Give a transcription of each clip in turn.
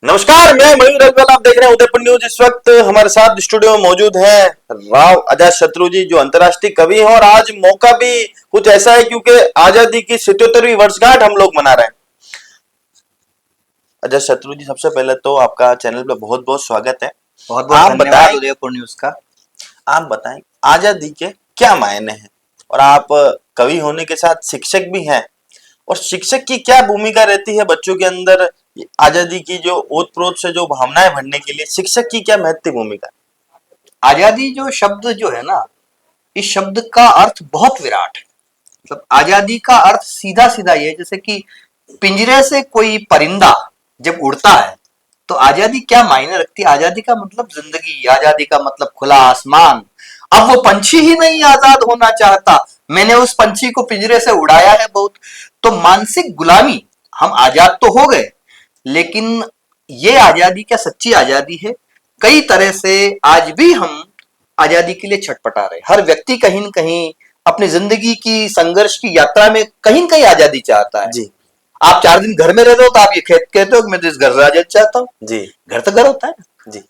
नमस्कार, मैं मयूर अग्रवाल। आप देख रहे हैं उदयपुर न्यूज। इस वक्त हमारे साथ स्टूडियो में मौजूद हैं राव अजात शत्रु जी, जो अंतर्राष्ट्रीय कवि हैं। और आज मौका भी कुछ ऐसा है क्योंकि आजादी की 77वीं वर्षगांठ हम लोग मना रहे हैं। अजात शत्रु जी, सबसे पहले तो आपका चैनल पे बहुत बहुत स्वागत है। बहुत बहुत आप धन्यवाद बताएं, उदयपुर न्यूज का। आप बताएं आजादी के क्या मायने हैं। और आप कवि होने के साथ शिक्षक भी हैं, और शिक्षक की क्या भूमिका रहती है बच्चों के अंदर आजादी की जो ओत प्रोत से जो भावनाएं भरने के लिए शिक्षक की क्या महत्वपूर्ण भूमिका आजादी जो शब्द जो है ना, इस शब्द का अर्थ बहुत विराट है। मतलब आजादी का अर्थ सीधा सीधा ये है, जैसे कि पिंजरे से कोई परिंदा जब उड़ता है तो आजादी क्या मायने रखती है। आजादी का मतलब जिंदगी, आजादी का मतलब खुला आसमान। अब वो पंछी ही नहीं आजाद होना चाहता, मैंने उस पंछी को पिंजरे से उड़ाया है बहुत। तो मानसिक गुलामी, हम आजाद तो हो गए, लेकिन ये आजादी क्या सच्ची आजादी है? कई तरह से आज भी हम आजादी के लिए छटपटा रहे। हर व्यक्ति कहीं न कहीं अपनी जिंदगी की संघर्ष की यात्रा में कहीं न कहीं आजादी चाहता है। जी आप 4 दिन घर में रहते हो तो आप ये कहते हो कि मैं तो इस घर से आजाद चाहता हूँ। जी घर तो घर होता है ना। जी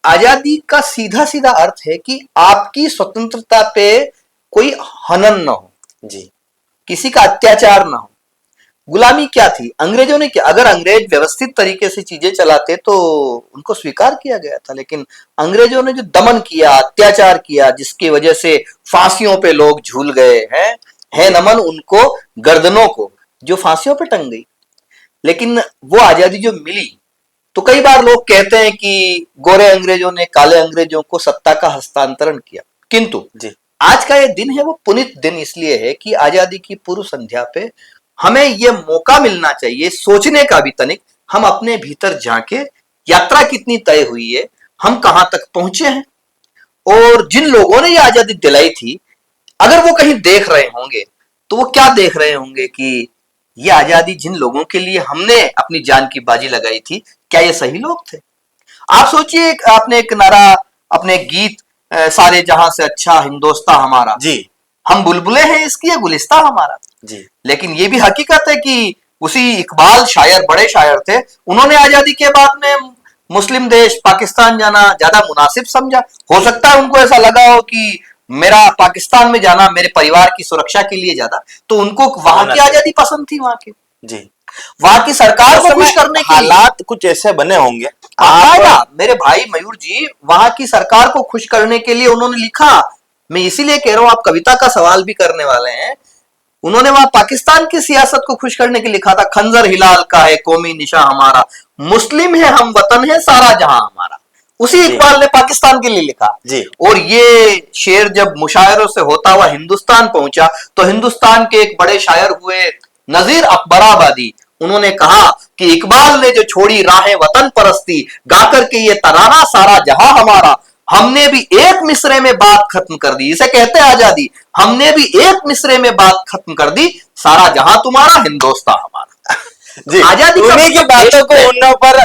आजादी का सीधा सीधा अर्थ है कि आपकी स्वतंत्रता पे कोई हनन न हो, जी किसी का अत्याचार न हो। गुलामी क्या थी? अंग्रेजों ने क्या, अगर अंग्रेज व्यवस्थित तरीके से चीजें चलाते तो उनको स्वीकार किया गया था, लेकिन अंग्रेजों ने जो दमन किया, अत्याचार किया, जिसकी वजह से फांसियों पे लोग झूल गए हैं, है नमन उनको गर्दनों को जो फांसियों पे टंग गई। लेकिन वो आजादी जो मिली, तो कई बार लोग कहते हैं कि गोरे अंग्रेजों ने काले अंग्रेजों को सत्ता का हस्तांतरण किया, किंतु जी आज का ये दिन है वो पुनित दिन इसलिए है कि आजादी की पूर्व संध्या पे हमें ये मौका मिलना चाहिए सोचने का भी तनिक, हम अपने भीतर झांके, यात्रा कितनी तय हुई है, हम कहां तक पहुंचे हैं, और जिन लोगों ने ये आजादी दिलाई थी, अगर वो कहीं देख रहे होंगे तो वो क्या देख रहे होंगे कि ये आजादी जिन लोगों के लिए हमने अपनी जान की बाजी लगाई थी, क्या ये सही लोग थे? आप सोचिए, आपने एक नारा, अपने गीत, सारे जहां से अच्छा हिंदोस्तां हमारा, जी हम बुलबुलें हैं इसकी, ये गुलिस्ता हमारा। जी लेकिन ये भी हकीकत है कि उसी इकबाल शायर, बड़े शायर थे, उन्होंने आजादी के बाद में मुस्लिम देश पाकिस्तान जाना ज्यादा मुनासिब समझा। हो सकता है उनको ऐसा लगा हो कि मेरा पाकिस्तान में जाना मेरे परिवार की सुरक्षा के लिए ज्यादा, तो उनको वहां होना की चाहिए। आजादी पसंद थी, जी वहां की सरकार उस को समय खुश करने के लिए। हालात कुछ ऐसे बने होंगे। बाकायदा आप मेरे भाई मयूर जी, वहां की सरकार को खुश करने के लिए उन्होंने लिखा। मैं इसीलिए कह रहा हूं, आप कविता का सवाल भी करने वाले हैं। उन्होंने वहां पाकिस्तान की सियासत को खुश करने के लिए लिखा था, खंजर हिलाल का है कौमी निशा हमारा, मुस्लिम है हम वतन है सारा जहां हमारा। उसी जी इकबाल ने पाकिस्तान के लिए लिखा। जी और ये शेर जब मुशायरों से होता हुआ हिंदुस्तान पहुंचा, तो हिंदुस्तान के एक बड़े शायर हुए नजीर अकबराबादी, उन्होंने कहा कि इकबाल ने जो छोड़ी राहें वतन परस्ती, गाकर के ये तराना सारा जहां हमारा, हमने भी एक मिसरे में बात खत्म कर दी। इसे कहते हैं आजादी। हमने भी एक मिसरे में बात खत्म कर दी, सारा जहां तुम्हारा हिंदोस्तां हमारा। तो जी आजादी का उन्हीं की मतलब बातों को उन पर।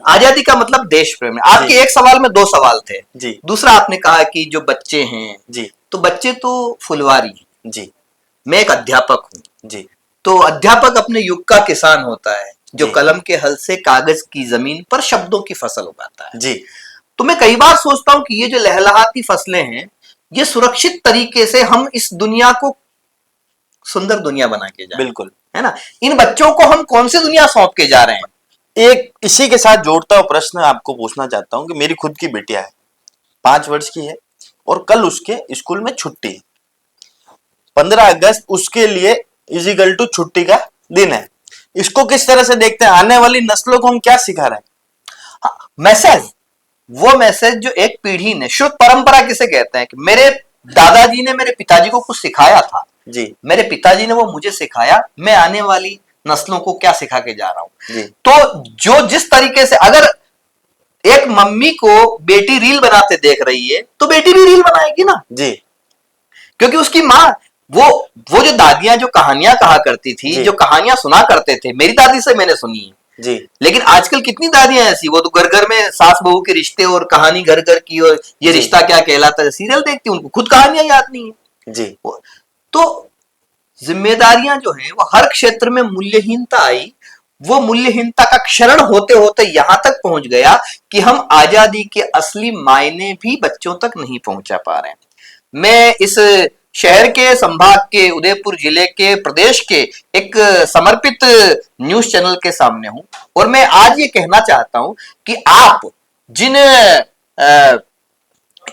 आजादी का मतलब देश प्रेम है। जी आपके एक सवाल में 2 सवाल थे। जी दूसरा आपने कहा कि जो बच्चे हैं, जी तो बच्चे तो फुलवारी हैं। जी मैं एक अध्यापक हूं, जी तो अध्यापक अपने युग का किसान होता है, जो जी कलम के हल से कागज की जमीन पर शब्दों की फसल उगाता है। जी तो मैं कई बार सोचता हूं कि ये जो लहलहाती फसलें हैं, ये सुरक्षित तरीके से हम इस दुनिया को सुंदर दुनिया बना के जाए, बिल्कुल। है ना? इन बच्चों को हम कौन सी दुनिया सौंप के जा रहे हैं? एक इसी के साथ जोड़ता हुआ प्रश्न आपको पूछना चाहता हूं कि मेरी खुद की बेटिया है, 5 वर्ष की है, और कल उसके स्कूल में छुट्टी है। 15 अगस्त उसके लिए इजिकल टू छुट्टी का दिन है। इसको किस तरह से देखते हैं? आने वाली नस्लों को हम क्या सिखा रहे हाँ, मैसेज, वो मैसेज जो एक पीढ़ी ने, श्रुत परंपरा किसे कहते हैं, कि मेरे दादाजी ने मेरे पिताजी को कुछ सिखाया था, हैं? जी मेरे पिताजी ने वो मुझे सिखाया, मैं आने वाली नस्लों को क्या सिखा के जा रहा हूं। जी तो जो जिस तरीके से, अगर एक मम्मी को बेटी रील बनाते देख रही है, तो बेटी भी रील बनाएगी ना, जी क्योंकि उसकी माँ, वो वो जो दादियां जो कहानियां कहा करती थी, जी जो कहानियां सुना करते थे, मेरी दादी से मैंने सुनी है। जी लेकिन आजकल कितनी दादियां ऐसी, वो तो घर घर में सास बहू के रिश्ते और कहानी घर घर की, और ये जी रिश्ता क्या कहलाता है सीरियल देखती, उनको खुद कहानियां याद नहीं है। जी तो जिम्मेदारियां जो है वो हर क्षेत्र में मूल्यहीनता आई, वो मूल्यहीनता का क्षरण होते होते यहां तक पहुंच गया कि हम आजादी के असली मायने भी बच्चों तक नहीं पहुंचा पा रहे हैं। मैं इस शहर के, संभाग के, उदयपुर जिले के, प्रदेश के एक समर्पित न्यूज चैनल के सामने हूं और मैं आज ये कहना चाहता हूं कि आप जिन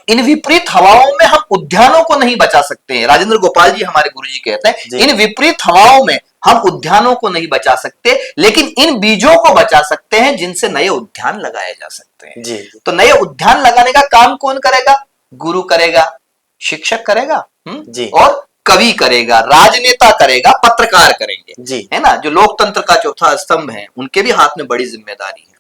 इन विपरीत हवाओं में हम उद्यानों को नहीं बचा सकते हैं, राजेंद्र गोपाल जी हमारे गुरु जी कहते हैं, इन विपरीत हवाओं में हम उद्यानों को नहीं बचा सकते, लेकिन इन बीजों को बचा सकते हैं जिनसे नए उद्यान लगाए जा सकते हैं। जी। तो नए उद्यान लगाने का काम कौन करेगा? गुरु करेगा, शिक्षक करेगा, जी। और कवि करेगा, राजनेता करेगा, पत्रकार करेंगे, जी। है ना। जो लोकतंत्र का चौथा स्तंभ है, उनके भी हाथ में बड़ी जिम्मेदारी है।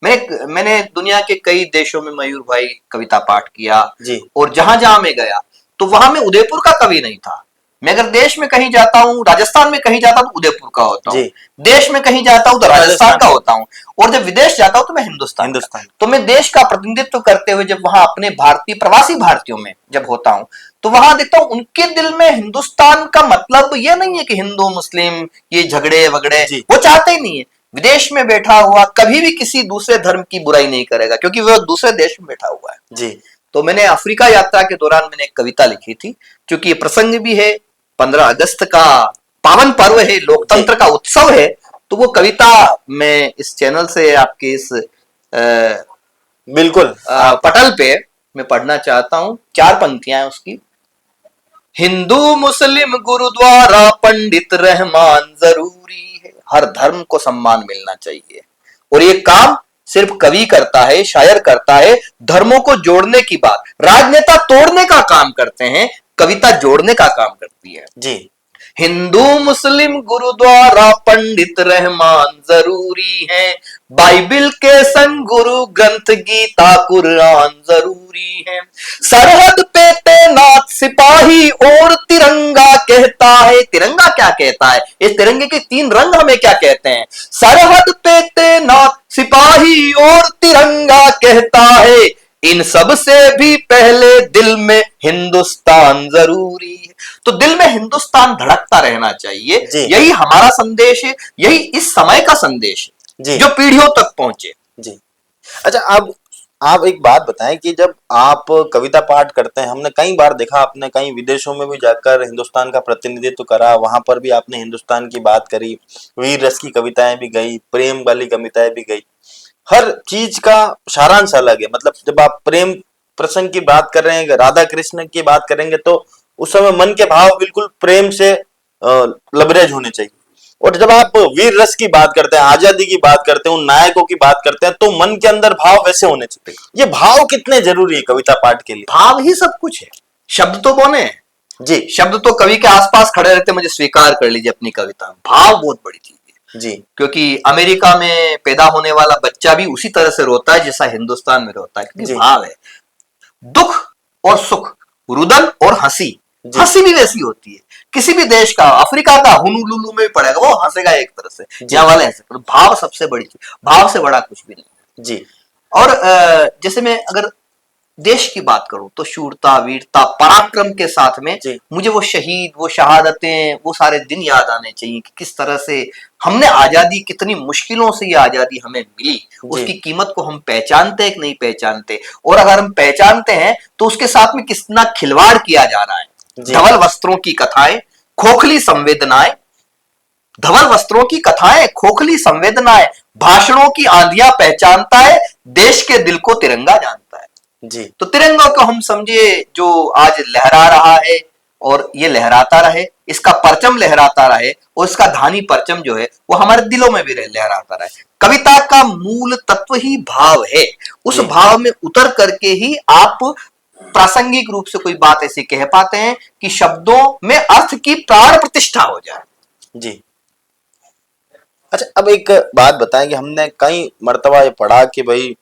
मैंने दुनिया के कई देशों में मयूर भाई कविता पाठ किया, जी। और जहां जहां मैं गया तो वहां मैं उदयपुर का कवि नहीं था। मैं अगर देश में कहीं जाता हूँ, राजस्थान में कहीं जाता हूँ तो उदयपुर का होता हूँ, देश में कहीं जाता हूँ तो राजस्थान का होता हूँ, और जब विदेश जाता हूँ तो मैं हिंदुस्तान। तो मैं देश का प्रतिनिधित्व करते हुए जब वहां अपने भारतीय प्रवासी भारतीयों में जब होता हूँ तो वहां देखता हूँ उनके दिल में हिंदुस्तान का मतलब ये नहीं है कि हिंदू मुस्लिम ये झगड़े वगड़े, वो चाहते ही नहीं है। विदेश में बैठा हुआ कभी भी किसी दूसरे धर्म की बुराई नहीं करेगा, क्योंकि वो दूसरे देश में बैठा हुआ है। जी। तो मैंने अफ्रीका यात्रा के दौरान मैंने एक कविता लिखी थी, क्योंकि ये प्रसंग भी है, 15 अगस्त का पावन पर्व है, लोकतंत्र का उत्सव है, तो वो कविता मैं इस चैनल से आपके इस बिल्कुल पटल पे मैं पढ़ना चाहता हूं। 4 पंक्तियां हैं उसकी। हिंदू मुस्लिम गुरुद्वारा पंडित रहमान जरूरी है, हर धर्म को सम्मान मिलना चाहिए, और ये काम सिर्फ कवि करता है, शायर करता है। धर्मों को जोड़ने की बात, राजनेता तोड़ने का काम करते हैं, कविता जोड़ने का काम करती है। जी। हिंदू मुस्लिम गुरुद्वारा पंडित रहमान जरूरी है, बाइबिल के संग गुरु ग्रंथ गीता कुरान जरूरी है, सरहद पे तैनात सिपाही और तिरंगा कहता है। तिरंगा क्या कहता है? इस तिरंगे के 3 रंग हमें क्या कहते हैं? सरहद पे तैनात सिपाही और तिरंगा कहता है, इन सब से भी पहले दिल में हिंदुस्तान जरूरी है। तो दिल में हिंदुस्तान धड़कता रहना चाहिए, यही हमारा संदेश है, यही इस समय का संदेश है जो पीढ़ियों तक पहुंचे। जी। अच्छा, अब आप एक बात बताएं कि जब आप कविता पाठ करते हैं, हमने कई बार देखा, आपने कई विदेशों में भी जाकर हिंदुस्तान का प्रतिनिधित्व करा, वहां पर भी आपने हिंदुस्तान की बात करी, वीर रस की कविताएं भी गई, प्रेम वाली कविताएं भी गई, हर चीज का सारांश अलग है। मतलब जब आप प्रेम प्रसंग की बात कर रहे हैं, राधा कृष्ण की बात करेंगे, तो उस समय मन के भाव बिल्कुल प्रेम से लबरेज होने चाहिए, और जब आप वीर रस की बात करते हैं, आजादी की बात करते हैं, उन नायकों की बात करते हैं, तो मन के अंदर भाव वैसे होने चाहिए। ये भाव कितने जरूरी है कविता पाठ के लिए? भाव ही सब कुछ है, शब्द तो बने जी, शब्द तो कवि के आसपास खड़े रहते, मुझे स्वीकार कर लीजिए अपनी कविता में। भाव बहुत बड़ी चीज है जी, क्योंकि अमेरिका में पैदा होने वाला बच्चा भी उसी तरह से रोता है जैसा हिंदुस्तान में रोता है, क्योंकि भाव है। दुख और सुख, रुदन और हंसी, हंसी भी वैसी होती है। किसी भी देश का, अफ्रीका का हुनुलुलु में भी पड़ेगा, वो हंसेगा एक तरह से, यहाँ वाले हंसे। तो भाव सबसे बड़ी चीज, भाव से बड़ा कुछ भी नहीं जी। और जैसे मैं अगर देश की बात करूं तो शूरता, वीरता, पराक्रम के साथ में मुझे वो शहीद, वो शहादतें, वो सारे दिन याद आने चाहिए कि किस तरह से हमने आजादी, कितनी मुश्किलों से ये आजादी हमें मिली, उसकी कीमत को हम पहचानते हैं कि नहीं पहचानते, और अगर हम पहचानते हैं तो उसके साथ में कितना खिलवाड़ किया जा रहा है। धवल वस्त्रों की कथाएं, खोखली संवेदनाएं, धवल वस्त्रों की कथाएं, खोखली संवेदनाएं, भाषणों की आंधियां पहचानता है, देश के दिल को तिरंगा जानता है जी। तो तिरंगा को हम समझिए जो आज लहरा रहा है, और ये लहराता रहे, इसका परचम लहराता रहे, और इसका धानी परचम जो है वो हमारे दिलों में भी लहराता रहे। कविता का मूल तत्व ही भाव है, उस भाव में उतर करके ही आप प्रासंगिक रूप से कोई बात ऐसी कह पाते हैं कि शब्दों में अर्थ की प्राण प्रतिष्ठा हो जाए। जी। अच्छा, अब एक बात बताएं कि हमने कई मर्तबा ये पढ़ा कि भाई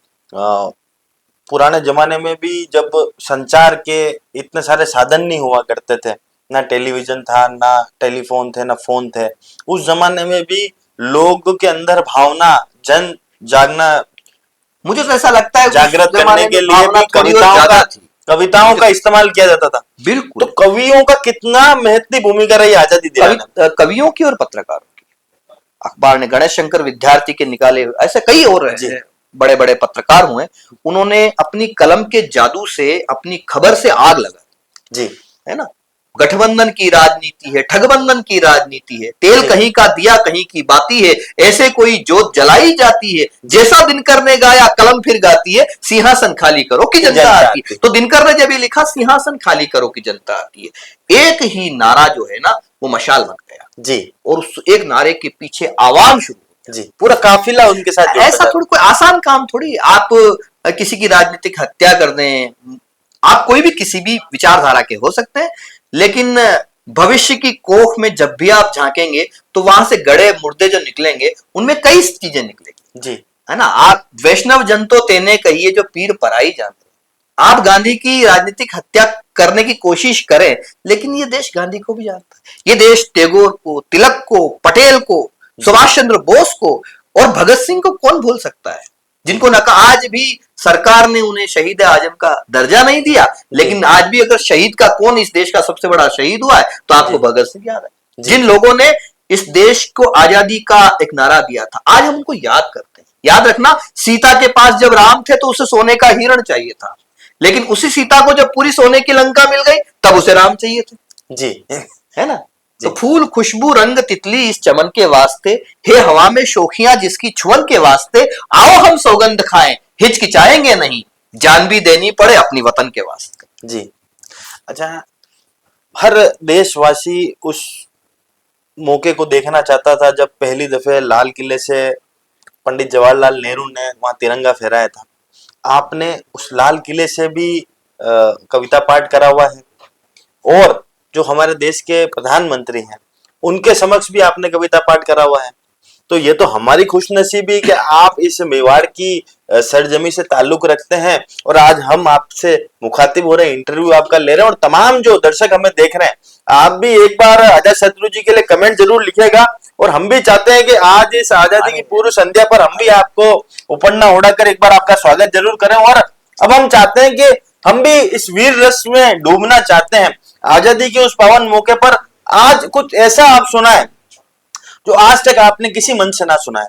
पुराने जमाने में भी जब संचार के इतने सारे साधन नहीं हुआ करते थे, ना टेलीविजन था, ना टेलीफोन थे, ना फोन थे, उस जमाने में भी लोगों के अंदर भावना, जन जागना, मुझे तो ऐसा लगता है जागृत करने के लिए भी कविताओं का इस्तेमाल किया जाता था। बिल्कुल। तो कवियों का कितना महत्वपूर्ण भूमिका रही आजादी दिलाने में? कवियों की और पत्रकारों की। अखबार ने गणेश शंकर विद्यार्थी के निकाले हुए, ऐसे कई और बड़े बड़े पत्रकार हुए, उन्होंने अपनी कलम के जादू से अपनी खबर से आग लगा जी, है ना। गठबंधन की राजनीति है, ठगबंधन की राजनीति है, तेल कहीं का दिया कहीं की बाती है, ऐसे कोई जोत जलाई जाती है, जैसा दिनकर ने गाया कलम फिर गाती है, सिंहासन खाली करो कि जनता आती है। तो दिनकर ने जब ये लिखा सिंहासन खाली करो कि जनता आती है, एक ही नारा जो है ना वो मशाल बन गया जी, और उस एक नारे के पीछे आवाम शुरू जी, पूरा काफिला उनके साथ ऐसा थोड़ी कोई आसान काम थोड़ी, आप किसी की राजनीतिक हत्या कर दें, आप कोई भी किसी भी विचारधारा के हो सकते हैं, लेकिन भविष्य की कोख में जब भी आप झांकेंगे तो वहां से गड़े मुर्दे जो निकलेंगे उनमें कई चीजें निकलेंगी जी, है ना। आप वैष्णव जन तो तेने कहिए जो पीर पराई जानते, आप गांधी की राजनीतिक हत्या करने की कोशिश करें, लेकिन ये देश गांधी को भी जानता है, ये देश टैगोर को, तिलक को, पटेल को, सुभाष चंद्र बोस को और भगत सिंह को कौन भूल सकता है, जिनको नका आज भी सरकार ने उन्हें शहीद आजम का दर्जा नहीं दिया, लेकिन आज भी अगर शहीद का कौन इस देश का सबसे बड़ा शहीद हुआ है तो आपको भगत सिंह याद है, जिन लोगों ने इस देश को आजादी का एक नारा दिया था, आज हम उनको याद करते हैं। याद रखना, सीता के पास जब राम थे तो उसे सोने का हिरण चाहिए था, लेकिन उसी सीता को जब पूरी सोने की लंका मिल गई तब उसे राम चाहिए थे जी, है ना। तो फूल खुशबू रंग तितली इस चमन के वास्ते, हे हवा में शोखियां जिसकी छुअन के वास्ते, आओ हम सौगंध खाएं हिचकिचाएंगे नहीं, जान भी देनी पड़े अपनी वतन के वास्ते। जी। अच्छा, हर देशवासी उस मौके को देखना चाहता था जब पहली दफे लाल किले से पंडित जवाहरलाल नेहरू ने वहां तिरंगा फहराया था। आपने उस लाल किले से भी कविता पाठ करा हुआ है, और जो हमारे देश के प्रधानमंत्री हैं उनके समक्ष भी आपने कविता पाठ करा हुआ है। तो ये तो हमारी खुशनसीबी कि आप इस मेवाड़ की सरजमी से ताल्लुक रखते हैं, और आज हम आपसे मुखातिब हो रहे हैं, इंटरव्यू आपका ले रहे हैं, और तमाम जो दर्शक हमें देख रहे हैं, आप भी एक बार अजय शत्रु जी के लिए कमेंट जरूर लिखिएगा। और हम भी चाहते हैं कि आज इस आजादी की पूर्व संध्या पर हम भी आपको उपन्ना उड़ाकर एक बार आपका स्वागत जरूर करें। और अब हम चाहते हैं कि हम भी इस वीर रस में डूबना चाहते हैं। आजादी के उस पावन मौके पर आज कुछ ऐसा आप सुनाएं जो आज तक आपने किसी मंच से ना सुना है।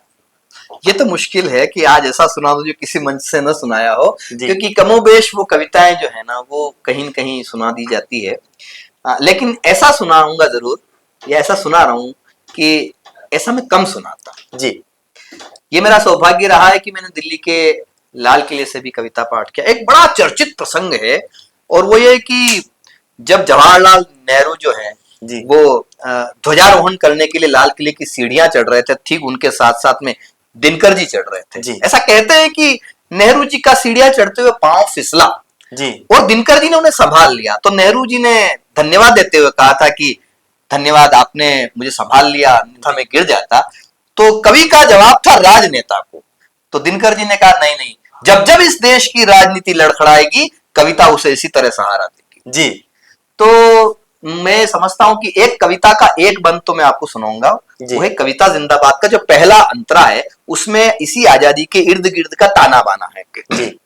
ये तो मुश्किल है कि आज ऐसा सुना दो जो किसी मंच से न सुनाया हो, क्योंकि कमोबेश वो कविताएं जो है ना वो कहीं न कहीं सुना दी जाती है, लेकिन ऐसा सुनाऊंगा जरूर, या ऐसा सुना रहा हूं कि ऐसा मैं कम सुनाता जी। ये मेरा सौभाग्य रहा है कि मैंने दिल्ली के लाल किले से भी कविता पाठ किया। एक बड़ा चर्चित प्रसंग है, और वो ये कि जब जवाहरलाल नेहरू जो है वो ध्वजारोहण करने के लिए लाल किले की सीढ़ियां चढ़ रहे थे, ठीक उनके साथ साथ में दिनकर जी चढ़ रहे थे। ऐसा कहते हैं कि नेहरू जी का सीढ़ियां चढ़ते हुए पांव फिसला जी, और दिनकर जी ने उन्हें संभाल लिया। तो नेहरू जी ने धन्यवाद देते हुए कहा था कि धन्यवाद, आपने मुझे संभाल लिया, अन्यथा मैं गिर जाता। तो कवि का जवाब था राजनेता को। तो दिनकर जी ने कहा नहीं नहीं, जब जब इस देश की राजनीति लड़खड़ाएगी कविता उसे इसी तरह सहारा देगी जी। तो मैं समझता हूं कि एक कविता का एक बंद तो मैं आपको सुनाऊंगा, वो है कविता जिंदाबाद का जो पहला अंतरा है, उसमें इसी आजादी के इर्द गिर्द का ताना बाना है जी।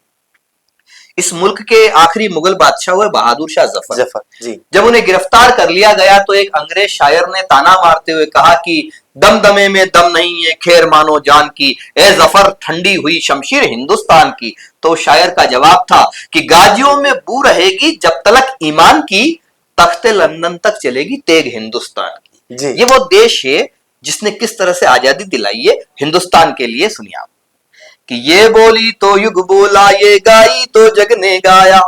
इस मुल्क के आखिरी मुगल बादशाह हुए बहादुर शाह जफर जी। जब उन्हें गिरफ्तार कर लिया गया तो एक अंग्रेज शायर ने ताना मारते हुए कहा कि दमदमे में दम नहीं है, खैर मानो जान की, ए जफर ठंडी हुई शमशीर हिंदुस्तान की। तो शायर का जवाब था कि गाजियों में बू रहेगी जब तलक ईमान की, तख्ते लंदन तक चलेगी तेग हिंदुस्तान की जी। ये वो देश है जिसने किस तरह से आजादी दिलाई है हिंदुस्तान के लिए। सुनिए आप कि ये बोली तो युग बोला, ये गाई तो जग ने गाया,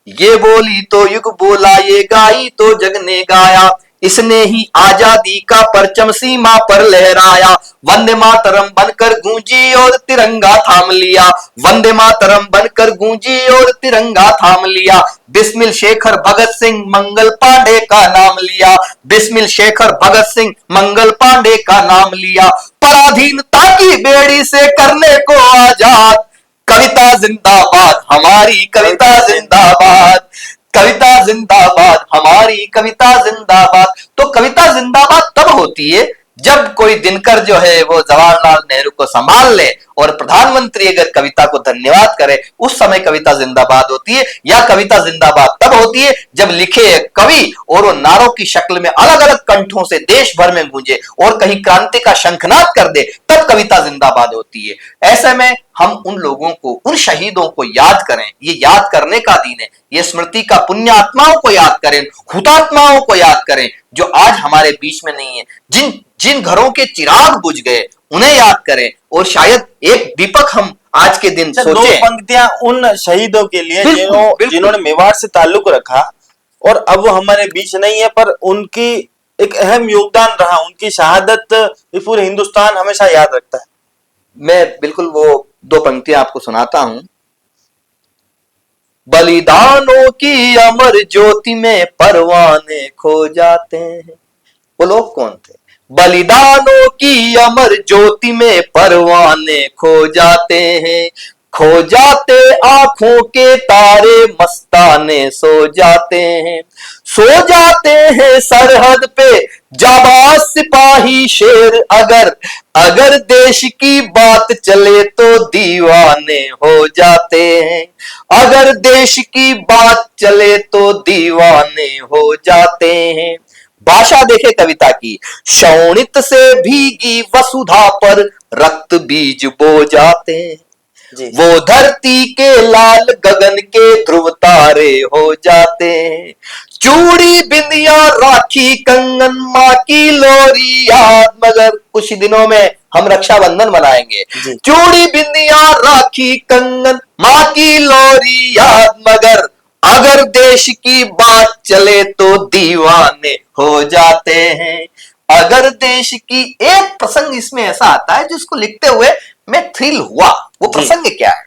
ये बोली तो युग बोला, ये गाई तो जग ने गाया, इसने ही आजादी का परचम सीमा पर लहराया, वंदे मातरम बनकर गूंजी और तिरंगा थाम लिया, वंदे मातरम बनकर गूंजी और तिरंगा थाम लिया, बिस्मिल शेखर भगत सिंह मंगल पांडे का नाम लिया, बिस्मिल शेखर भगत सिंह मंगल पांडे का नाम लिया, पराधीनता की बेड़ी से करने को आजाद, कविता जिंदाबाद हमारी कविता जिंदाबाद, कविता जिंदाबाद हमारी कविता जिंदाबाद। तो कविता जिंदाबाद तब होती है जब कोई दिनकर जो है वो जवाहरलाल नेहरू को संभाल ले और प्रधानमंत्री अगर कविता को धन्यवाद करे, उस समय कविता जिंदाबाद होती है। या कविता जिंदाबाद तब होती है जब लिखे एक कवि और वो नारों की शक्ल में अलग अलग कंठों से देश भर में गूंजे और कहीं क्रांति का शंखनाद कर दे, तब कविता जिंदाबाद होती है। ऐसे में हम उन लोगों को, उन शहीदों को याद करें। ये याद करने का दिन है, ये स्मृति का, पुण्य आत्माओं को याद करें, हुतात्माओं को याद करें जो आज हमारे बीच में नहीं है। जिन जिन घरों के चिराग बुझ गए उन्हें याद करें, और शायद एक दीपक हम आज के दिन दो सोचें। पंक्तियां उन शहीदों के लिए बिल्कुल। जिन्होंने मेवाड़ से ताल्लुक रखा और अब वो हमारे बीच नहीं है, पर उनकी एक अहम योगदान रहा, उनकी शहादत ये पूरे हिंदुस्तान हमेशा याद रखता है। मैं बिल्कुल वो दो पंक्तियां आपको सुनाता हूं। बलिदानों की अमर ज्योति में परवाने खो जाते हैं। वो लोग कौन थे? बलिदानों की अमर ज्योति में परवाने खो जाते हैं, खो जाते आंखों के तारे मस्ताने सो जाते हैं, सो जाते हैं सरहद पे जाबाज सिपाही शेर, अगर अगर देश की बात चले तो दीवाने हो जाते हैं, अगर देश की बात चले तो दीवाने हो जाते हैं। भाषा देखे कविता की, शोणित से भीगी वसुधा पर रक्त बीज बो जाते हैं, वो धरती के लाल गगन के ध्रुव तारे हो जाते हैं, चूड़ी बिंदिया राखी कंगन माँ की लोरी याद, मगर कुछ दिनों में हम रक्षाबंधन मनाएंगे। चूड़ी बिंदिया राखी कंगन माँ की लोरी याद, मगर अगर देश की बात चले तो दीवाने हो जाते हैं। अगर देश की, एक प्रसंग इसमें ऐसा आता है जिसको लिखते हुए मैं थ्रिल हुआ। वो प्रसंग क्या है?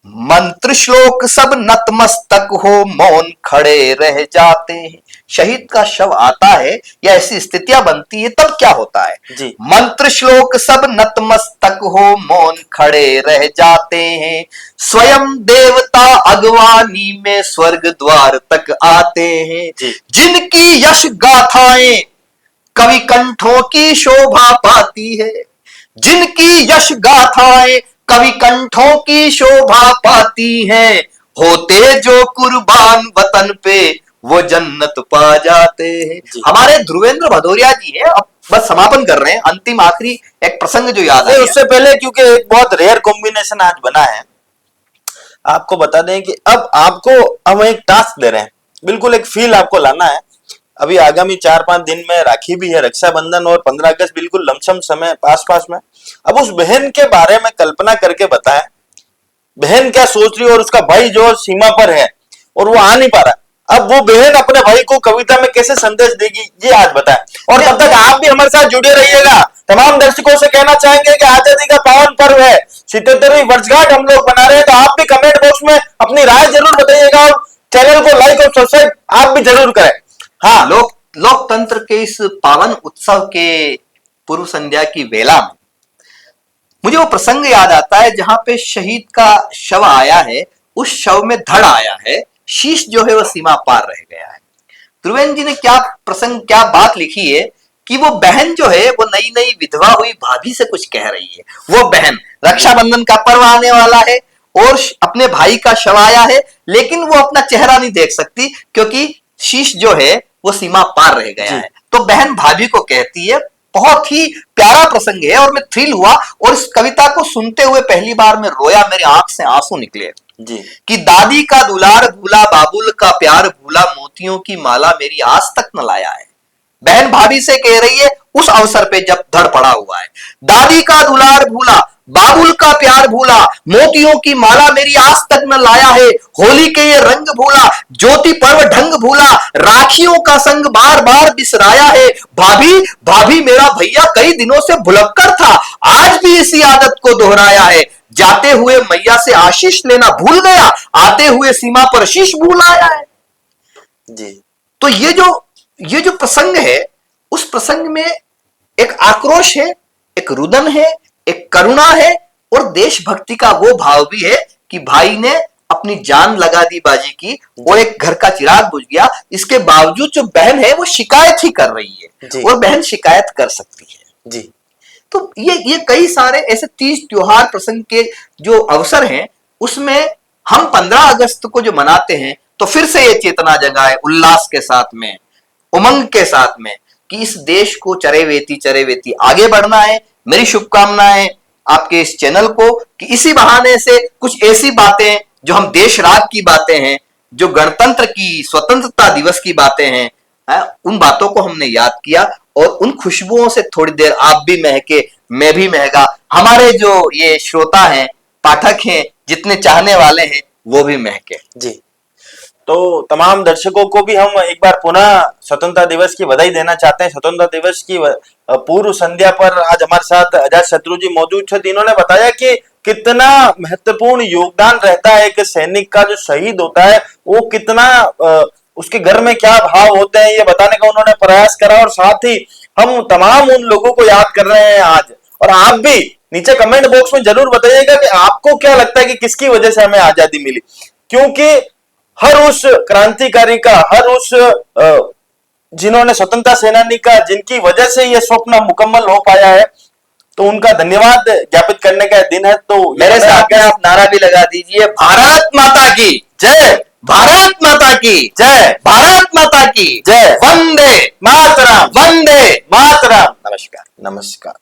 मंत्र श्लोक सब नतमस्तक हो मौन खड़े रह जाते हैं। शहीद का शव आता है या ऐसी स्थितियां बनती है, तब क्या होता है? मंत्र श्लोक सब नतमस्तक हो मौन खड़े रह जाते हैं, स्वयं देवता अगवानी में स्वर्ग द्वार तक आते हैं, जिनकी यश गाथाएं कवि कंठों की शोभा पाती है, जिनकी यश गाथाएं कवि कंठों की शोभा पाती हैं, होते जो कुर्बान वतन पे वो जन्नत पा जाते हैं। हमारे ध्रुवेंद्र भदौरिया जी है, अब बस समापन कर रहे हैं, अंतिम आखिरी एक प्रसंग जो याद है। उससे पहले, क्योंकि एक बहुत रेयर कॉम्बिनेशन आज बना है, आपको बता दें कि अब आपको हम एक टास्क दे रहे हैं, बिल्कुल एक फील आपको लाना है। अभी आगामी 4-5 दिन में राखी भी है, रक्षाबंधन और 15 अगस्त बिल्कुल लमसम समय पास में। अब उस बहन के बारे में कल्पना करके बताएं, बहन क्या सोच रही है और उसका भाई जो सीमा पर है और वो आ नहीं पा रहा, अब वो बहन अपने भाई को कविता में कैसे संदेश देगी, ये आज बताएं। और तब तक आप भी हमारे साथ जुड़े रहिएगा। तमाम दर्शकों से कहना चाहेंगे कि आजादी का पावन पर्व है, 77वीं वर्षगांठ हम लोग बना रहे हैं, तो आप भी कमेंट बॉक्स में अपनी राय जरूर बताइएगा और चैनल को लाइक और सब्सक्राइब आप भी जरूर करें। हाँ, लोकतंत्र के इस पावन उत्सव के पूर्व संध्या की वेला में मुझे वो प्रसंग याद आता है जहां पे शहीद का शव आया है, उस शव में धड़ आया है, शीश जो है वो सीमा पार रह गया है। ध्रुवेंद्र जी ने क्या प्रसंग, क्या बात लिखी है कि वो बहन जो है वो नई नई विधवा हुई भाभी से कुछ कह रही है। वो बहन, रक्षाबंधन का पर्व आने वाला है और अपने भाई का शव आया है, लेकिन वो अपना चेहरा नहीं देख सकती क्योंकि शीश जो है वो सीमा पार रह गया है। तो बहन भाभी को कहती है। बहुत ही प्यारा प्रसंग है और मैं थ्रिल हुआ, और इस कविता को सुनते हुए पहली बार मैं रोया, मेरी आंख से आंसू निकले जी। कि दादी का दुलार भूला, बाबुल का प्यार भूला, मोतियों की माला मेरी आज तक न लाया है। बहन भाभी से कह रही है उस अवसर पे जब धड़ पड़ा हुआ है, दादी का दुलार भूला, बाबुल का प्यार भूला, मोतियों की माला मेरी आज तक न लाया है, होली के ये रंग भूला, ज्योति पर्व ढंग भूला, राखियों का संग बार बार बिसराया है, भाभी भाभी मेरा भैया कई दिनों से भुलक्कड़ था, आज भी इसी आदत को दोहराया है, जाते हुए मैया से आशीष लेना भूल गया, आते हुए सीमा पर शीश भूल आया है। जी। तो ये जो प्रसंग है, उस प्रसंग में एक आक्रोश है, एक रुदन है, एक करुणा है और देशभक्ति का वो भाव भी है कि भाई ने अपनी जान लगा दी बाजी की और एक घर का चिराग बुझ गया। इसके बावजूद जो बहन है वो शिकायत ही कर रही है और बहन शिकायत कर सकती है। जी। तो ये कई सारे ऐसे 30 त्योहार प्रसंग के जो अवसर हैं, उसमें हम 15 अगस्त को जो मनाते हैं, तो फिर से ये चेतना जगाए उल्लास के साथ में, उमंग के साथ में, कि इस देश को चरेवेती आगे बढ़ना है। मेरी शुभकामनाएं आपके इस चैनल को, कि इसी बहाने से कुछ ऐसी बातें जो हम देश राग की बातें हैं, जो गणतंत्र की, स्वतंत्रता दिवस की बातें हैं, उन बातों को हमने याद किया, और उन खुशबुओं से थोड़ी देर आप भी महके, मैं भी महका, हमारे जो ये श्रोता हैं, पाठक हैं, जितने चाहने वाले हैं, वो भी महके। जी, तो तमाम दर्शकों को भी हम एक बार पुनः स्वतंत्रता दिवस की बधाई देना चाहते हैं। स्वतंत्रता दिवस की पूर्व संध्या पर आज हमारे साथ अजात शत्रु जी मौजूद थे। इन्होंने बताया कि कितना महत्वपूर्ण योगदान रहता है एक सैनिक का, जो शहीद होता है वो कितना उसके घर में क्या भाव होते हैं, ये बताने का उन्होंने प्रयास करा। और साथ ही हम तमाम उन लोगों को याद कर रहे हैं आज। और आप भी नीचे कमेंट बॉक्स में जरूर बताइएगा कि आपको क्या लगता है कि किसकी वजह से हमें आजादी मिली, क्योंकि हर उस क्रांतिकारी का, हर उस जिन्होंने स्वतंत्रता सेनानी का, जिनकी वजह से यह स्वप्न मुकम्मल हो पाया है, तो उनका धन्यवाद ज्ञापित करने का दिन है। तो मेरे साथ में आप नारा भी लगा दीजिए, भारत माता की जय, भारत माता की जय, भारत माता की जय, वंदे मातरम, वंदे मातरम। नमस्कार। नमस्कार।